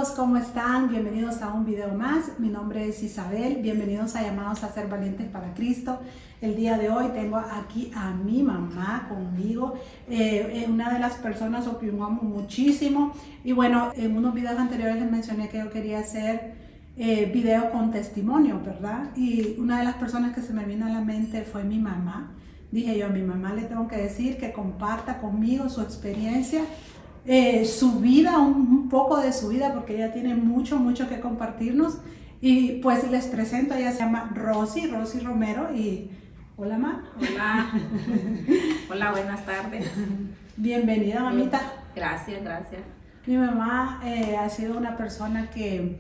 amigos, ¿cómo están? Bienvenidos a un video más. Mi nombre es Isabel. Bienvenidos a Llamados a Ser Valientes para Cristo. El día de hoy tengo aquí a mi mamá conmigo, una de las personas que yo amo muchísimo. Y bueno, en unos videos anteriores les mencioné que yo quería hacer videos con testimonio, ¿verdad? Y una de las personas que se me vino a la mente fue mi mamá. Dije yo, a mi mamá le tengo que decir que comparta conmigo su experiencia, su vida, un poco de su vida, porque ella tiene mucho que compartirnos. Y pues les presento, ella se llama Rosy Romero. Y hola, ma. Hola. Hola, buenas tardes. Bienvenida, mamita. Gracias. Mi mamá ha sido una persona que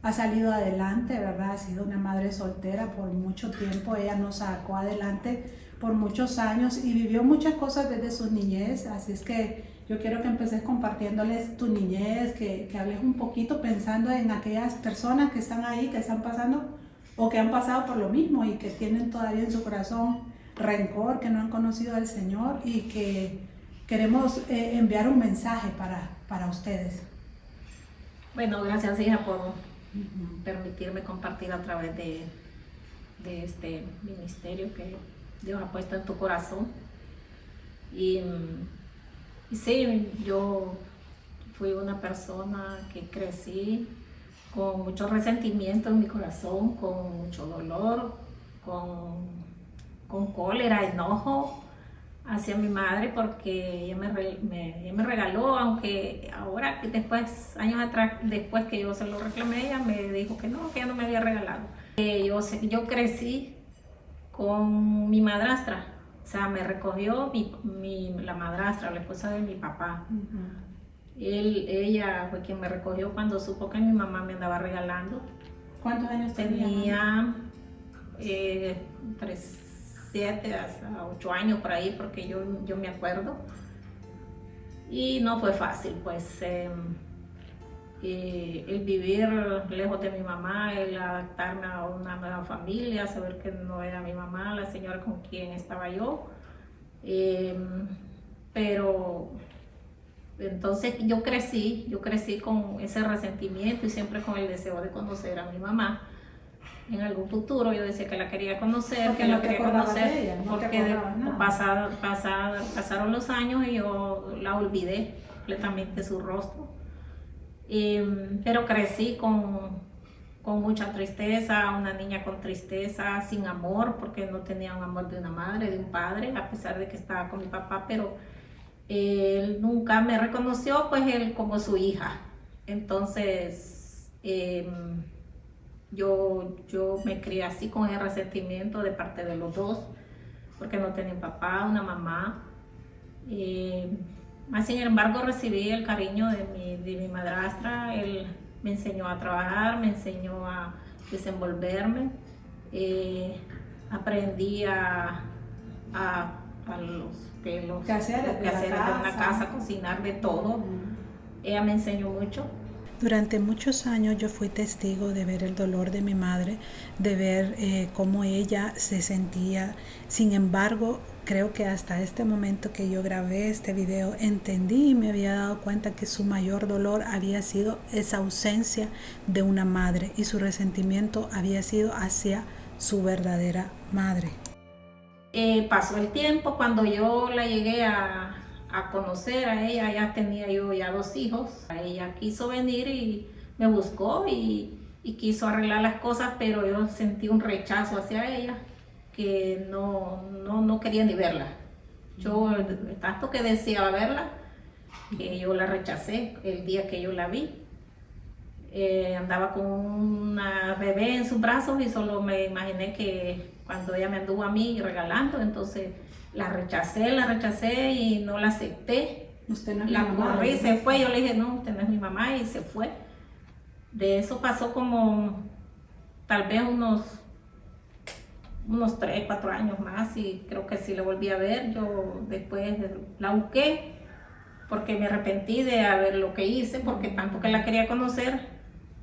ha salido adelante, ¿verdad? Ha sido una madre soltera por mucho tiempo. Ella nos sacó adelante por muchos años y vivió muchas cosas desde su niñez. Así es que yo quiero que empieces compartiéndoles tu niñez, que hables un poquito pensando en aquellas personas que están ahí, que están pasando o que han pasado por lo mismo y que tienen todavía en su corazón rencor, que no han conocido al Señor y que queremos enviar un mensaje para ustedes. Bueno, gracias, hija, por permitirme compartir a través de este ministerio que Dios ha puesto en tu corazón. Y sí, yo fui una persona que crecí con mucho resentimiento en mi corazón, con mucho dolor, con cólera, enojo hacia mi madre, porque ella me regaló, aunque ahora, años atrás, después que yo se lo reclamé, ella me dijo que ella no me había regalado. Yo crecí con mi madrastra. O sea, me recogió la madrastra, la esposa de mi papá. Ella fue quien me recogió cuando supo que mi mamá me andaba regalando. ¿Cuántos años tenía? Entre 7 hasta 8 años por ahí, porque yo me acuerdo. Y no fue fácil, pues, el vivir lejos de mi mamá, el adaptarme a una nueva familia, saber que no era mi mamá, la señora con quien estaba yo. Pero entonces yo crecí con ese resentimiento y siempre con el deseo de conocer a mi mamá. En algún futuro yo decía que la quería conocer, porque pasaron los años y yo la olvidé completamente su rostro. Pero crecí con mucha tristeza, una niña con tristeza, sin amor, porque no tenía un amor de una madre, de un padre, a pesar de que estaba con mi papá, pero él nunca me reconoció, pues él como su hija. Entonces yo me crié así con el resentimiento de parte de los dos, porque no tenía un papá, una mamá. Sin embargo, recibí el cariño de mi madrastra. Él me enseñó a trabajar, me enseñó a desenvolverme. Aprendí a los quehaceres de una casa, cocinar de todo. Ella me enseñó mucho. Durante muchos años yo fui testigo de ver el dolor de mi madre, de ver cómo ella se sentía. Sin embargo, creo que hasta este momento que yo grabé este video entendí y me había dado cuenta que su mayor dolor había sido esa ausencia de una madre y su resentimiento había sido hacia su verdadera madre. Pasó el tiempo, cuando yo la llegué a conocer a ella, ya tenía yo 2 hijos. Ella quiso venir y me buscó y quiso arreglar las cosas, pero yo sentí un rechazo hacia ella, que no quería ni verla. Yo tanto que deseaba verla, que yo la rechacé el día que yo la vi. Andaba con una bebé en sus brazos y solo me imaginé que cuando ella me anduvo a mí regalando, entonces la rechacé y no la acepté. Usted no es la mi mamá, corrí, se fue. Yo le dije, no, usted no es mi mamá, y se fue. De eso pasó como tal vez unos 3, 4 años más, y creo que sí la volví a ver. Yo después la busqué porque me arrepentí de haber lo que hice, porque tanto que la quería conocer,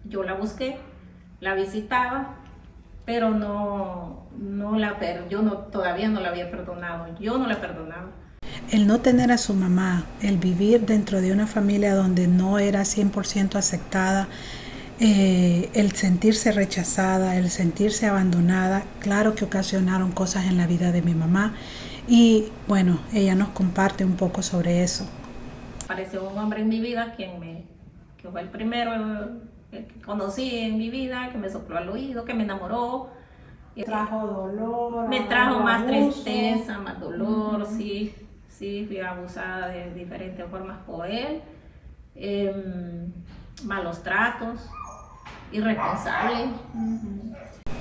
yo la busqué, la visitaba, pero todavía no la había perdonado. Yo no la perdonaba. El no tener a su mamá, el vivir dentro de una familia donde no era 100% aceptada, el sentirse rechazada, el sentirse abandonada, claro que ocasionaron cosas en la vida de mi mamá. Y bueno, ella nos comparte un poco sobre eso. Apareció un hombre en mi vida que fue el primero que conocí en mi vida, que me sopló al oído, que me enamoró. Trajo dolor. Me trajo más abuso. tristeza, más dolor, sí, fui abusada de diferentes formas por él. Malos tratos, irresponsable.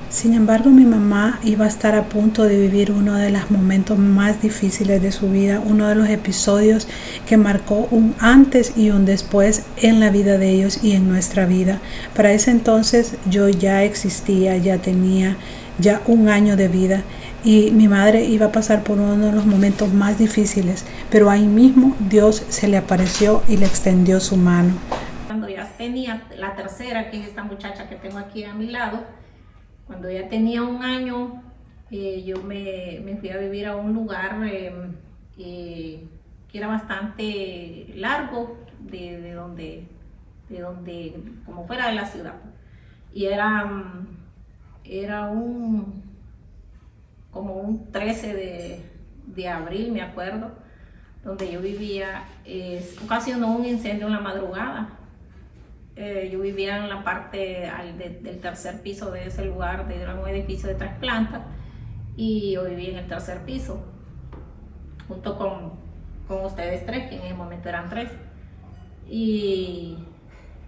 Sin embargo, mi mamá iba a estar a punto de vivir uno de los momentos más difíciles de su vida, uno de los episodios que marcó un antes y un después en la vida de ellos y en nuestra vida. Para ese entonces yo ya existía, ya tenía ya un año de vida y mi madre iba a pasar por uno de los momentos más difíciles, pero ahí mismo Dios se le apareció y le extendió su mano. Cuando ya tenía la tercera, que es esta muchacha que tengo aquí a mi lado, cuando ya tenía un año, yo me fui a vivir a un lugar que era bastante largo de donde, como fuera de la ciudad. Y era como un 13 de abril, me acuerdo, donde yo vivía, ocasionó un incendio en la madrugada. Yo vivía en la parte del tercer piso de ese lugar, era un edificio de 3 plantas, y yo vivía en el tercer piso, junto con ustedes 3, que en ese momento eran 3. Y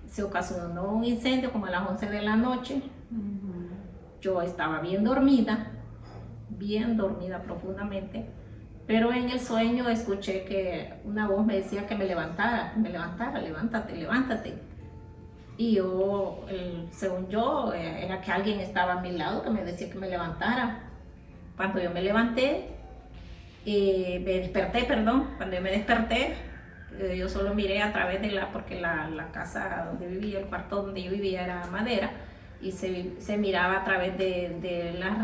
se ocasionó un incendio como a las 11 de la noche. Yo estaba bien dormida profundamente, pero en el sueño escuché que una voz me decía que me levantara, levántate, levántate. Y yo, según yo, era que alguien estaba a mi lado que me decía que me levantara. Cuando yo me levanté, cuando yo me desperté, yo solo miré a través porque la casa donde vivía, el cuarto donde yo vivía era madera, y se miraba a través de las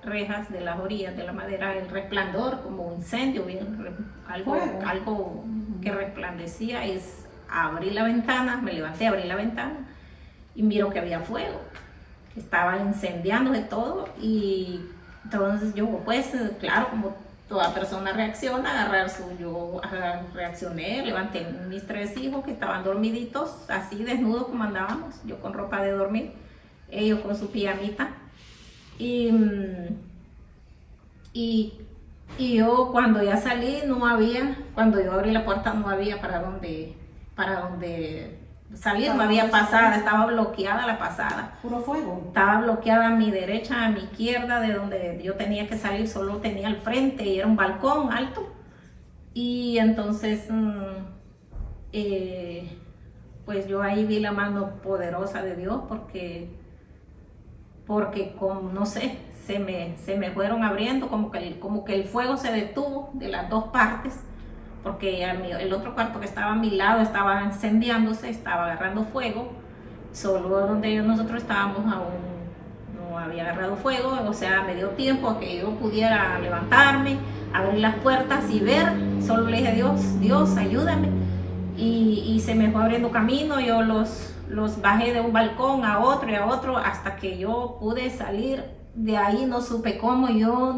rejas, de las orillas de la madera, el resplandor, como un incendio, algo que resplandecía. Y abrí la ventana, me levanté, abrí la ventana y miro que había fuego, que estaba incendiando de todo. Y entonces yo, pues claro, como toda persona reacciona, yo reaccioné, levanté mis 3 hijos que estaban dormiditos, así desnudos como andábamos, yo con ropa de dormir, ellos con su pijamita. Y yo, cuando ya salí, cuando yo abrí la puerta no había para dónde salir, no había pasada, estaba bloqueada la pasada. Puro fuego. Estaba bloqueada a mi derecha, a mi izquierda, de donde yo tenía que salir, solo tenía al frente y era un balcón alto. Y entonces, pues yo ahí vi la mano poderosa de Dios, porque como, no sé, se me fueron abriendo, como que el fuego se detuvo de las 2 partes. Porque el otro cuarto que estaba a mi lado estaba incendiándose, estaba agarrando fuego, solo donde nosotros estábamos aún no había agarrado fuego. O sea, me dio tiempo a que yo pudiera levantarme, abrir las puertas y ver. Solo le dije a Dios, ayúdame, y se me fue abriendo camino. Yo los bajé de un balcón a otro y a otro hasta que yo pude salir. De ahí no supe cómo, ni yo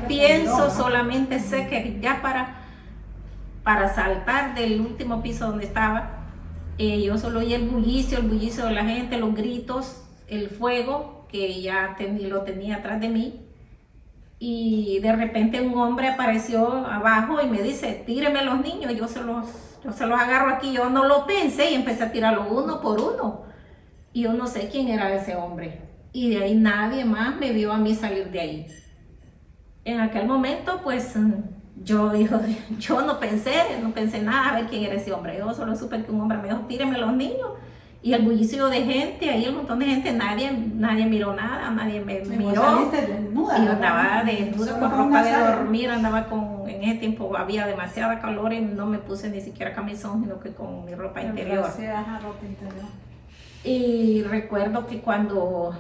pienso, ¿no? Solamente sé que ya para saltar del último piso donde estaba, yo solo oí el bullicio de la gente, los gritos, el fuego que ya lo tenía atrás de mí. Y de repente un hombre apareció abajo y me dice, tíreme los niños. Yo se los agarro aquí. Yo no lo pensé y empecé a tirarlos uno por uno. Y yo no sé quién era ese hombre. Y de ahí nadie más me vio a mí salir de ahí. En aquel momento, pues, yo no pensé nada a ver quién era ese hombre. Yo solo supe que un hombre me dijo, tíreme los niños. Y el bullicio de gente, ahí el montón de gente, nadie miró nada, nadie me miró. Desnuda, y yo estaba desnuda con ropa de dormir, en ese tiempo había demasiada calor y no me puse ni siquiera camisón, sino que con mi ropa interior. Ropa interior. Y recuerdo que cuando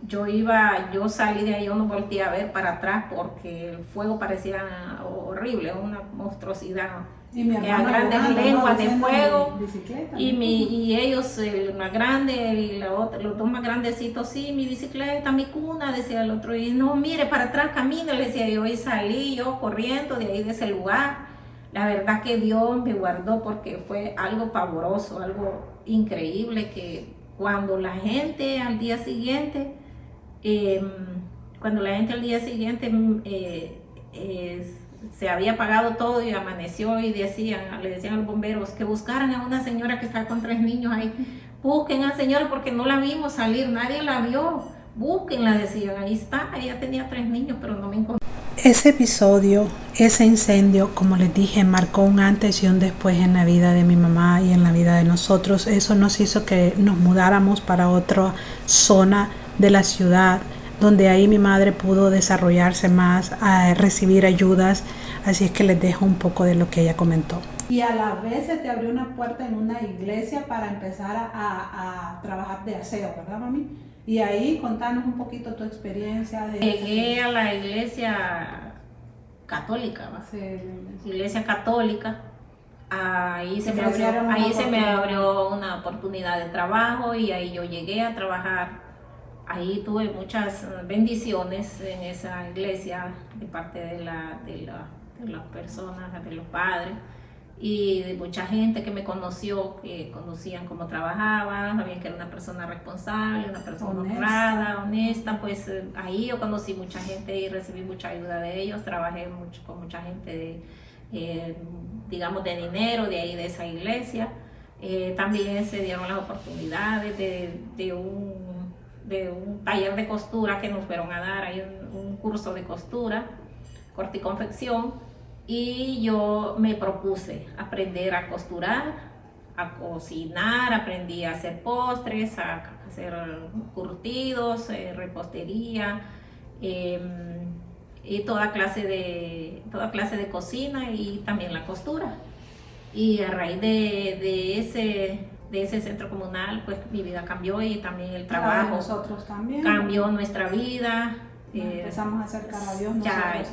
yo salí de ahí, yo no volteé a ver para atrás porque el fuego parecía horrible, una monstruosidad. Y mi hermana grandes volando, lenguas ¿no? de Diciendo fuego. mi bicicleta, Y, ¿no? y ellos, el más grande y los dos más grandecitos, sí, mi bicicleta, mi cuna, decía el otro. Y no, mire, para atrás camino, le decía yo. Y salí yo corriendo de ahí, de ese lugar. La verdad que Dios me guardó porque fue algo pavoroso, algo increíble, que cuando la gente al día siguiente, eh, se había apagado todo y amaneció y le decían a los bomberos que buscaran a una señora que está con 3 niños ahí. Busquen a la señora porque no la vimos salir, nadie la vio. Búsquenla, decían, ahí está, ella tenía 3 niños, pero no me encontré. Ese episodio, ese incendio, como les dije, marcó un antes y un después en la vida de mi mamá y en la vida de nosotros. Eso nos hizo que nos mudáramos para otra zona de la ciudad, donde ahí mi madre pudo desarrollarse más, recibir ayudas. Así es que les dejo un poco de lo que ella comentó. Y a la vez se te abrió una puerta en una iglesia para empezar a trabajar de aseo, ¿verdad, mami? Y ahí contanos un poquito tu experiencia. Llegué a la iglesia católica, ¿va? Sí, iglesia católica. Ahí se me abrió una oportunidad de trabajo y ahí yo llegué a trabajar. Ahí tuve muchas bendiciones en esa iglesia de parte de las personas, de los padres y de mucha gente que me conoció, que conocían cómo trabajaba, sabían que era una persona responsable, una persona honrada, honesta. Pues ahí yo conocí mucha gente y recibí mucha ayuda de ellos. Trabajé mucho con mucha gente digamos de dinero de ahí de esa iglesia. También se dieron las oportunidades de un taller de costura que nos fueron a dar, hay un curso de costura, corte y confección, y yo me propuse aprender a costurar, a cocinar, aprendí a hacer postres, a hacer curtidos, repostería, y toda clase de cocina y también la costura. Y a raíz de ese centro comunal, pues mi vida cambió y también el trabajo nosotros también cambió nuestra vida. Empezamos a acercar a Dios.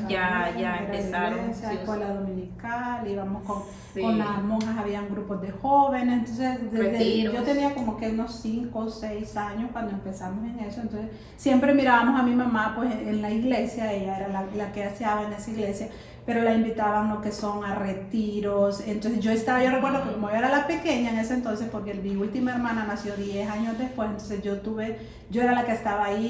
Ya empezaron. Iglesia, escuela dominical, íbamos con las monjas, habían grupos de jóvenes. Entonces, yo tenía como que unos 5 o 6 años cuando empezamos en eso. Entonces, siempre mirábamos a mi mamá pues en la iglesia, ella era la que hacía en esa iglesia, pero la invitaban lo que son a retiros. Entonces yo recuerdo que como yo era la pequeña en ese entonces, porque mi última hermana nació 10 años después, entonces yo era la que estaba ahí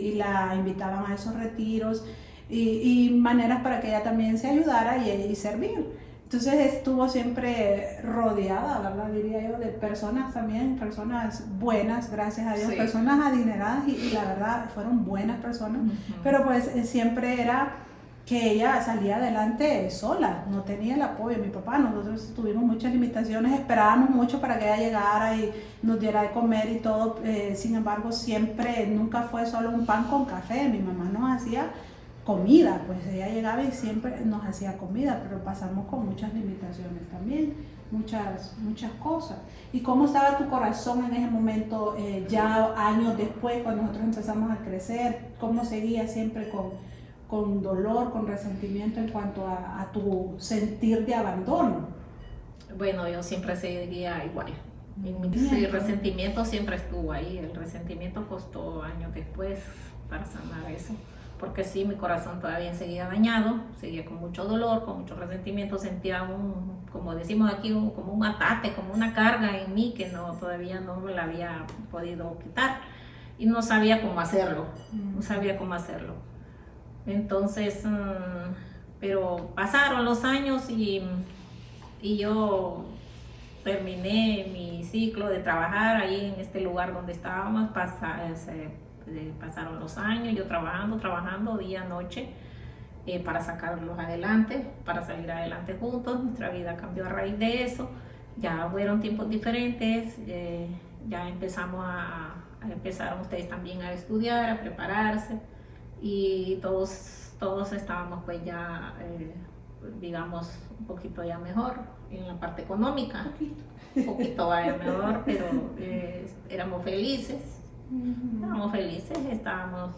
y la invitaban a esos retiros y maneras para que ella también se ayudara y servir. Entonces estuvo siempre rodeada, ¿verdad? Diría yo, de personas también, personas buenas, gracias a Dios, sí. Personas adineradas y la verdad fueron buenas personas, pero pues siempre era que ella salía adelante sola, no tenía el apoyo de mi papá. Nosotros tuvimos muchas limitaciones, esperábamos mucho para que ella llegara y nos diera de comer y todo, sin embargo nunca fue solo un pan con café, mi mamá nos hacía comida, pues ella llegaba y siempre nos hacía comida, pero pasamos con muchas limitaciones también, muchas cosas. ¿Y cómo estaba tu corazón en ese momento, ya años después, cuando nosotros empezamos a crecer? ¿Cómo seguía siempre con dolor, con resentimiento en cuanto a tu sentir de abandono? Bueno, yo siempre seguía igual. Mi resentimiento siempre estuvo ahí. El resentimiento costó años después para sanar eso. Porque sí, mi corazón todavía seguía dañado, seguía con mucho dolor, con mucho resentimiento. Sentía como decimos aquí, como un ataque, como una carga en mí que todavía no me la había podido quitar. Y no sabía cómo hacerlo, Entonces, pero pasaron los años y yo terminé mi ciclo de trabajar ahí en este lugar donde estábamos. Pasaron los años, yo trabajando día, noche, para sacarlos adelante, para salir adelante juntos. Nuestra vida cambió a raíz de eso. Ya fueron tiempos diferentes, ya empezaron ustedes también a estudiar, a prepararse. Y todos estábamos pues ya, digamos, un poquito ya mejor en la parte económica, un poquito mejor, pero éramos felices. Estábamos felices, estábamos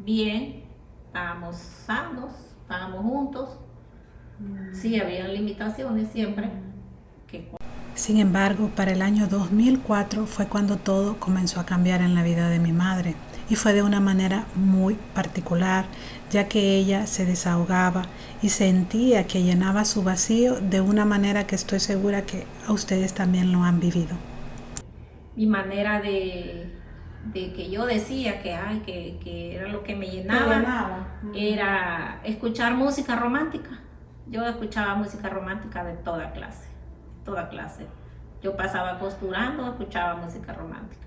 bien, estábamos sanos, estábamos juntos. Sí, había limitaciones siempre. Sin embargo, para el año 2004 fue cuando todo comenzó a cambiar en la vida de mi madre, y fue de una manera muy particular, ya que ella se desahogaba y sentía que llenaba su vacío de una manera que estoy segura que a ustedes también lo han vivido. Mi manera de que yo decía que era lo que me llenaba, era escuchar música romántica. Yo escuchaba música romántica de toda clase. Yo pasaba costurando, escuchaba música romántica.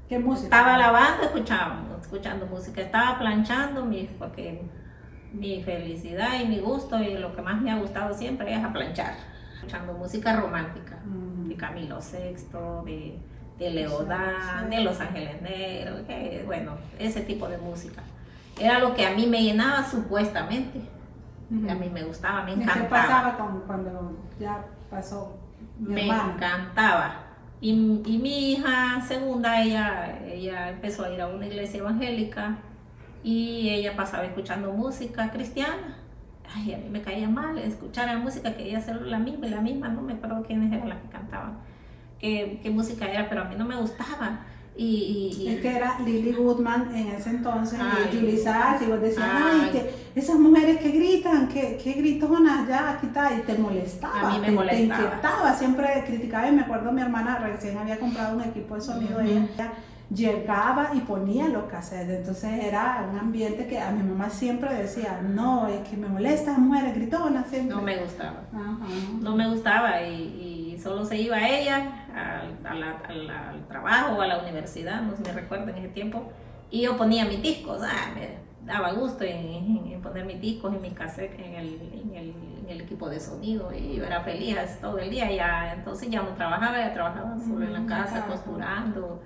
¿Qué música? Estaba lavando, escuchando música. Estaba planchando, porque mi felicidad y mi gusto y lo que más me ha gustado siempre es a planchar. Escuchando música romántica, de Camilo VI, de Leodán, de Los Ángeles Negros, bueno, ese tipo de música. Era lo que a mí me llenaba supuestamente. A mí me gustaba, me encantaba. ¿Qué pasaba cuando ya pasó? Me encantaba. Y mi hija segunda, ella empezó a ir a una iglesia evangélica y ella pasaba escuchando música cristiana. Ay, a mí me caía mal escuchar la música, que ella hacía la misma, no me acuerdo quiénes eran las que cantaban, qué música era, pero a mí no me gustaba. Es que era Lily Goodman en ese entonces, y Julie Sachs, y vos decías, que esas mujeres que gritan, que gritonas, ya, aquí está, y te molestaba. A mí me molestaba. Te inquietaba, siempre criticaba, y me acuerdo mi hermana recién había comprado un equipo de sonido, y ella llegaba y ponía los cassettes, entonces era un ambiente que a mi mamá siempre decía, no, es que me molesta, mujeres gritonas, siempre. No me gustaba. No me gustaba, y solo se iba ella al trabajo o a la universidad, no me recuerdo en ese tiempo, y yo ponía mis discos, me daba gusto en poner mis discos y mis cassettes en el equipo de sonido, y yo era feliz todo el día. Entonces ya no trabajaba, ya trabajaba solo en la casa, costurando,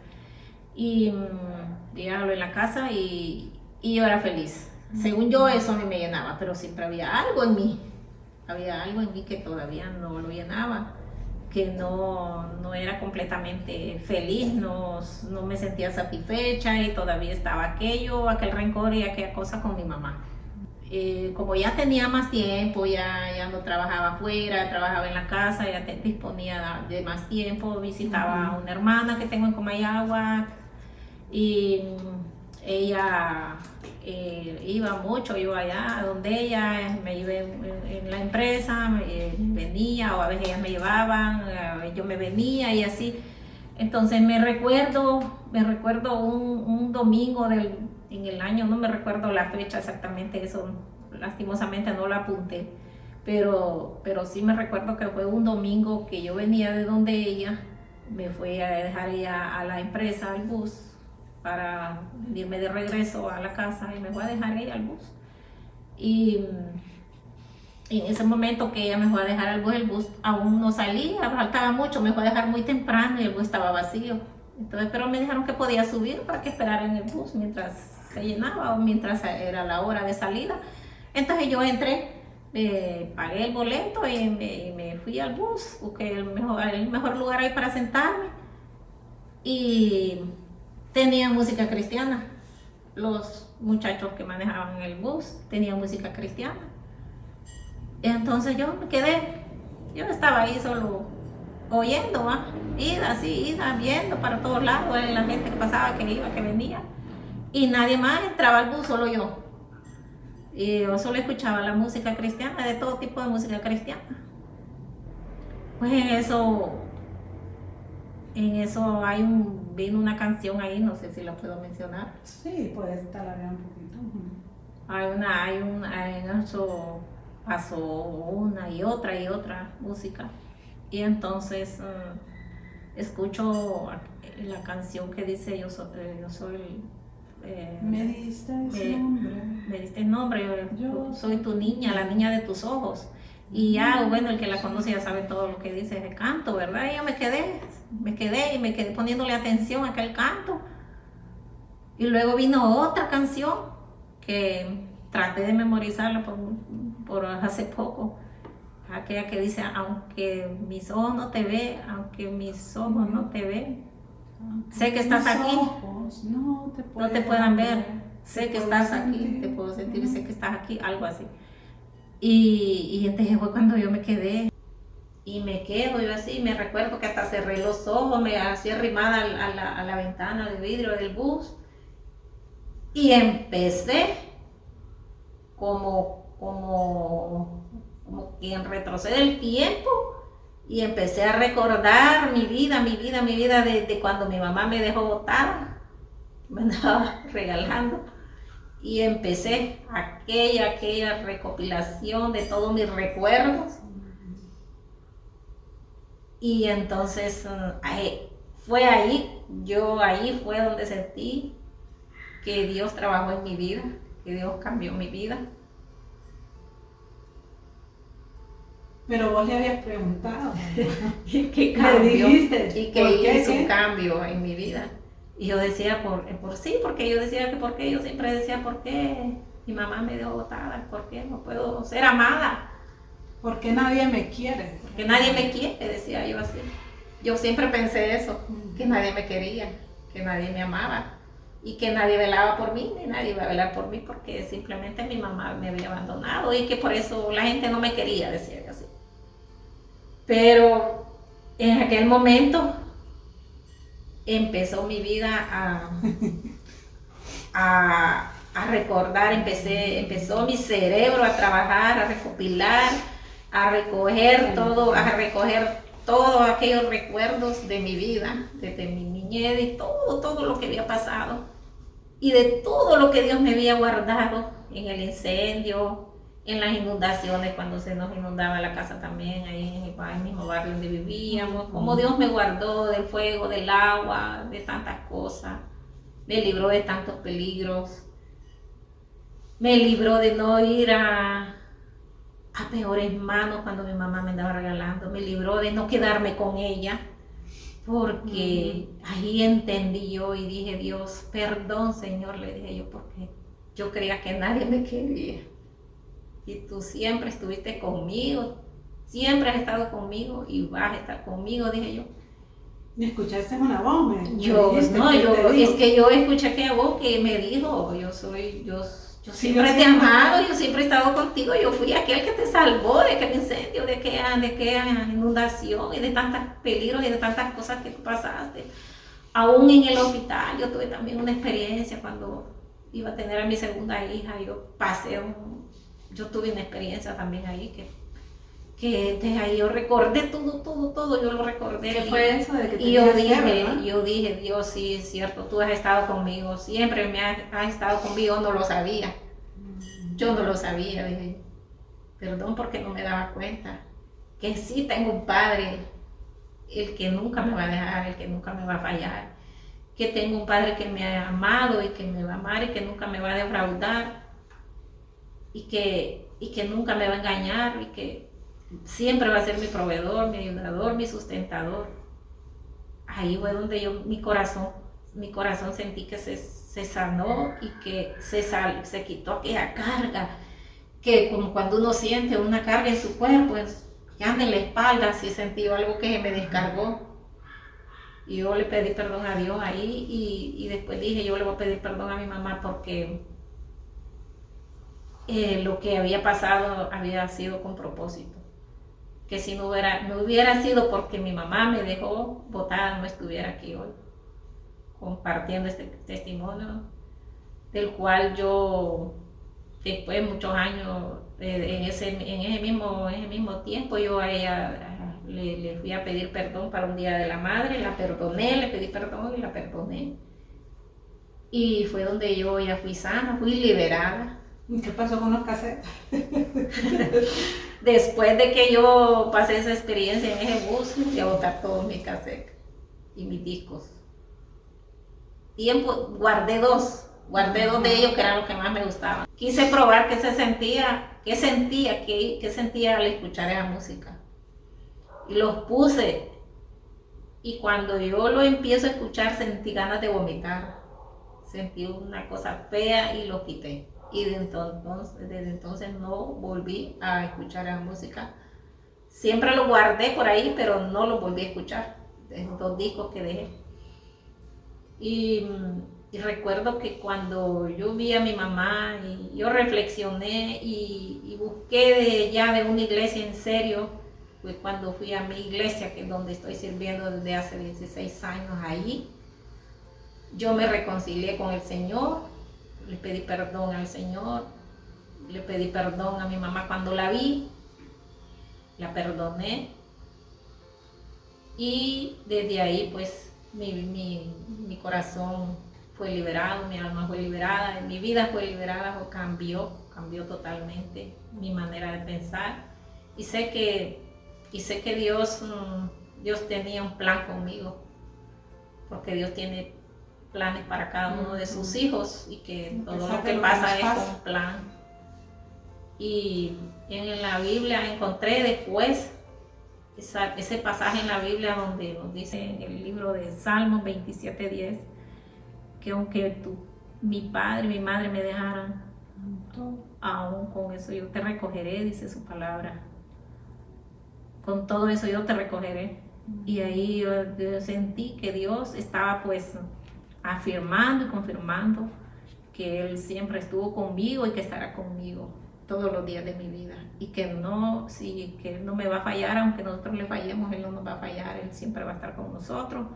y llegaba en la casa y yo era feliz. Según yo, eso a mí me llenaba, pero siempre había algo en mí que todavía no lo llenaba, que no era completamente feliz, no me sentía satisfecha, y todavía estaba aquel rencor y aquella cosa con mi mamá. Como ya tenía más tiempo, ya no trabajaba afuera, trabajaba en la casa, ya disponía de más tiempo, visitaba a una hermana que tengo en Comayagua, y ella iba mucho, yo allá donde ella, me iba en la empresa, venía, o a veces ellas me llevaban, yo me venía y así. Entonces me recuerdo un domingo en el año, no me recuerdo la fecha exactamente, eso lastimosamente no lo apunté, pero sí me recuerdo que fue un domingo que yo venía de donde ella, me fui a dejar ella a la empresa, al bus, para irme de regreso a la casa, y me fue a dejar ella al bus. Y en ese momento que ella me fue a dejar al bus, el bus aún no salía, faltaba mucho, me fue a dejar muy temprano y el bus estaba vacío. Entonces, pero me dijeron que podía subir para que esperara en el bus mientras se llenaba o mientras era la hora de salida. Entonces yo entré, pagué el boleto y me fui al bus, busqué el mejor lugar ahí para sentarme, y tenía música cristiana. Los muchachos que manejaban el bus tenían música cristiana. Y entonces yo me quedé, yo estaba ahí solo oyendo, ida, viendo para todos lados, la gente que pasaba, que iba, que venía. Y nadie más entraba al bus, solo yo. Y yo solo escuchaba la música cristiana, de todo tipo de música cristiana. Pues en eso vino una canción ahí, no sé si la puedo mencionar. Sí, puedes estar un poquito. En eso pasó una y otra música. Y entonces escucho la canción que dice yo soy me diste nombre. Me diste nombre, yo soy tu niña, la niña de tus ojos. Y bueno, el que la conoce ya sabe todo lo que dice ese canto, ¿verdad? Y yo me quedé poniéndole atención a aquel canto. Y luego vino otra canción que traté de memorizarla por hace poco. aquella que dice, aunque mis ojos no te ven, aunque mis ojos no te ven, sé que estás aquí, no te puedan ver, sé que estás aquí, sentir. te puedo sentir, sé que estás aquí, algo así. Y entonces fue cuando yo me quedé. Y me quedo yo así, me recuerdo que hasta cerré los ojos, me hacía arrimada a la ventana de vidrio del bus. Y empecé como quien retrocede el tiempo. Y empecé a recordar mi vida de cuando mi mamá me dejó botada, me andaba regalando. Y empecé aquella recopilación de todos mis recuerdos. Y entonces ahí fue donde sentí que Dios trabajó en mi vida, que Dios cambió mi vida. Pero vos le habías preguntado. ¿Qué cambió? Dijiste, Y que hizo un cambio en mi vida. Y yo decía, porque yo decía que por qué, yo siempre decía, ¿por qué mi mamá me dejó botada? ¿Por qué no puedo ser amada? Porque nadie me quiere. Porque nadie me quiere, decía yo así. Yo siempre pensé eso, que nadie me quería, que nadie me amaba y que nadie velaba por mí, ni nadie iba a velar por mí porque simplemente mi mamá me había abandonado y que por eso la gente no me quería, decía yo así. Pero en aquel momento empezó mi vida a recordar, empezó mi cerebro a trabajar, a recopilar, a recoger todos aquellos recuerdos de mi vida, desde mi niñez y todo lo que había pasado y de todo lo que Dios me había guardado en el incendio, en las inundaciones, cuando se nos inundaba la casa también, ahí en el mismo barrio donde vivíamos, como Dios me guardó del fuego, del agua, de tantas cosas, me libró de tantos peligros, me libró de no ir a peores manos cuando mi mamá me andaba regalando, me libró de no quedarme con ella, porque ahí entendí yo y dije, Dios, perdón Señor, le dije yo, porque yo creía que nadie me quería. Y tú siempre estuviste conmigo, siempre has estado conmigo y vas a estar conmigo, dije yo. ¿Y escuchaste una voz? Es que yo escuché aquella voz que me dijo, yo siempre te he amado, yo siempre he estado contigo, yo fui aquel que te salvó de aquel incendio, de aquella inundación y de tantos peligros y de tantas cosas que tú pasaste. Aún en el hospital, yo tuve también una experiencia cuando iba a tener a mi segunda hija, yo tuve una experiencia también ahí que desde ahí yo recordé todo, yo lo recordé. ¿Qué fue eso de que te yo dije, Dios, sí, es cierto, tú has estado conmigo, siempre has estado conmigo, no lo sabía. Yo no lo sabía, dije, perdón porque no me daba cuenta, que sí tengo un padre, el que nunca me va a dejar, el que nunca me va a fallar, que tengo un padre que me ha amado y que me va a amar y que nunca me va a defraudar y que nunca me va a engañar y que siempre va a ser mi proveedor, mi ayudador, mi sustentador. Ahí fue donde mi corazón sentí que se sanó y que se quitó aquella carga, que como cuando uno siente una carga en su cuerpo, que anda en la espalda, así sentí algo que me descargó. Y yo le pedí perdón a Dios ahí y después dije, yo le voy a pedir perdón a mi mamá porque lo que había pasado había sido con propósito. Que si no hubiera sido porque mi mamá me dejó botada, no estuviera aquí hoy compartiendo este testimonio, del cual yo después de muchos años, en ese mismo tiempo, yo a ella le fui a pedir perdón para un Día de la Madre, la perdoné, le pedí perdón y la perdoné. Y fue donde yo ya fui sana, fui liberada. ¿Qué pasó con los cassettes? Después de que yo pasé esa experiencia en ese bus, fui a botar todos mis cassettes y mis discos. Guardé dos de ellos que eran los que más me gustaban. Quise probar qué sentía al escuchar esa música. Y los puse. Y cuando yo lo empiezo a escuchar sentí ganas de vomitar. Sentí una cosa fea y lo quité. Y desde entonces no volví a escuchar esa música siempre lo guardé por ahí, pero no lo volví a escuchar, esos 2 discos que dejé. Y recuerdo que cuando yo vi a mi mamá, y yo reflexioné y busqué ya de una iglesia en serio, fue cuando fui a mi iglesia, que es donde estoy sirviendo desde hace 16 años ahí. Yo me reconcilié con el Señor, le pedí perdón al Señor, le pedí perdón a mi mamá cuando la vi, la perdoné, y desde ahí pues mi corazón fue liberado, mi alma fue liberada, mi vida fue liberada, cambió totalmente mi manera de pensar, y sé que Dios tenía un plan conmigo, porque Dios tiene planes para cada uno de sus hijos, y que todo lo que pasa es con plan. Y en la Biblia encontré después ese pasaje en la Biblia donde nos dice en el libro de Salmos 27:10, que aunque mi padre y mi madre me dejaran, aún con eso yo te recogeré, dice su palabra. Con todo eso yo te recogeré. Y ahí yo sentí que Dios estaba pues afirmando y confirmando que Él siempre estuvo conmigo y que estará conmigo todos los días de mi vida, y que que Él no me va a fallar, aunque nosotros le fallemos, Él no nos va a fallar, Él siempre va a estar con nosotros.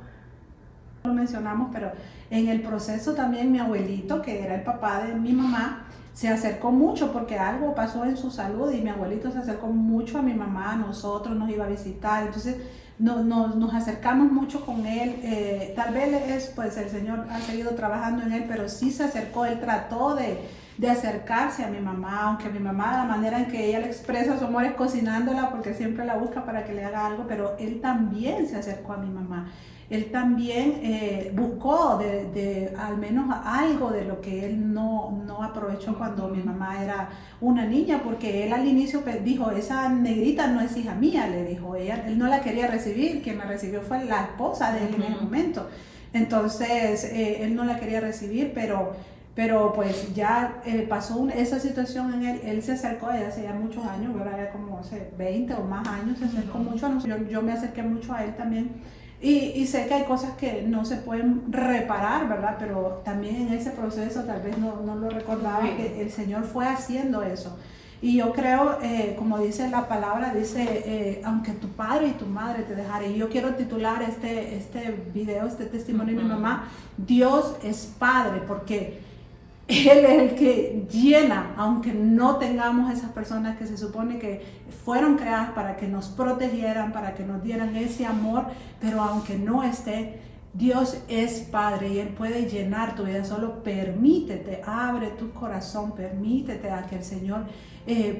Lo mencionamos, pero en el proceso también mi abuelito, que era el papá de mi mamá, se acercó mucho porque algo pasó en su salud, y mi abuelito se acercó mucho a mi mamá, a nosotros, nos iba a visitar, entonces nos acercamos mucho con él. Tal vez pues el Señor ha seguido trabajando en él, pero sí se acercó, él trató de acercarse a mi mamá, aunque mi mamá, la manera en que ella le expresa su amor es cocinándola, porque siempre la busca para que le haga algo, pero él también se acercó a mi mamá. Él también buscó de al menos algo de lo que él no aprovechó cuando mi mamá era una niña, porque él al inicio dijo, esa negrita no es hija mía, le dijo. Él no la quería recibir, quien la recibió fue la esposa de él en ese momento. Entonces él no la quería recibir, pero pues ya pasó esa situación en él se acercó, ya hace ya muchos años, ¿verdad? Ya como hace 20 o más años se acercó mucho a nosotros. Yo me acerqué mucho a él también. Y sé que hay cosas que no se pueden reparar, ¿verdad? Pero también en ese proceso tal vez no lo recordaba, que el Señor fue haciendo eso. Y yo creo, como dice la palabra, dice, aunque tu padre y tu madre te dejaren. Y yo quiero titular este video, este testimonio de mi mamá, Dios es Padre, porque Él es el que llena, aunque no tengamos esas personas que se supone que fueron creadas para que nos protegieran, para que nos dieran ese amor, pero aunque no esté, Dios es Padre y Él puede llenar tu vida. Solo permítete, abre tu corazón, permítete a que el Señor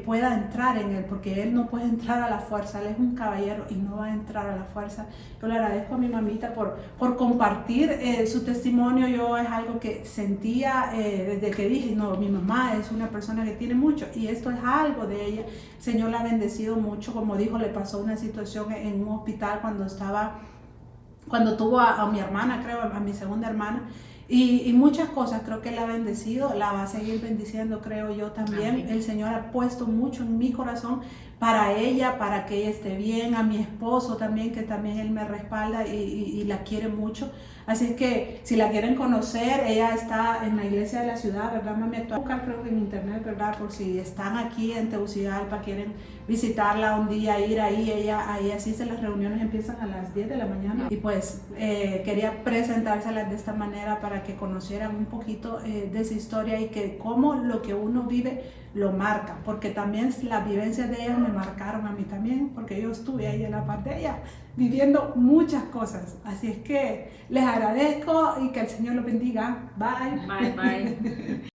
pueda entrar en Él, porque Él no puede entrar a la fuerza. Él es un caballero y no va a entrar a la fuerza. Yo le agradezco a mi mamita por compartir su testimonio. Yo es algo que sentía desde que dije, no, mi mamá es una persona que tiene mucho, y esto es algo de ella. El Señor la ha bendecido mucho. Como dijo, le pasó una situación en un hospital cuando tuvo a mi hermana, creo, a mi segunda hermana, y muchas cosas. Creo que la ha bendecido, la va a seguir bendiciendo, creo yo también. Amén. El Señor ha puesto mucho en mi corazón para ella, para que ella esté bien, a mi esposo también, que también él me respalda y la quiere mucho. Así es que si la quieren conocer, ella está en la iglesia de la ciudad, ¿verdad, mami? Actual, creo que en internet, ¿verdad? Por si están aquí en Tegucigalpa, quieren visitarla un día, ir ahí, ahí asiste. Las reuniones empiezan a las 10 de la mañana. Y pues quería presentárselas de esta manera para que conocieran un poquito de su historia, y que cómo lo que uno vive lo marca, porque también las vivencias de ella me marcaron a mí también, porque yo estuve ahí en la parte de ella viviendo muchas cosas. Así es que les agradezco y que el Señor los bendiga. Bye. Bye, bye.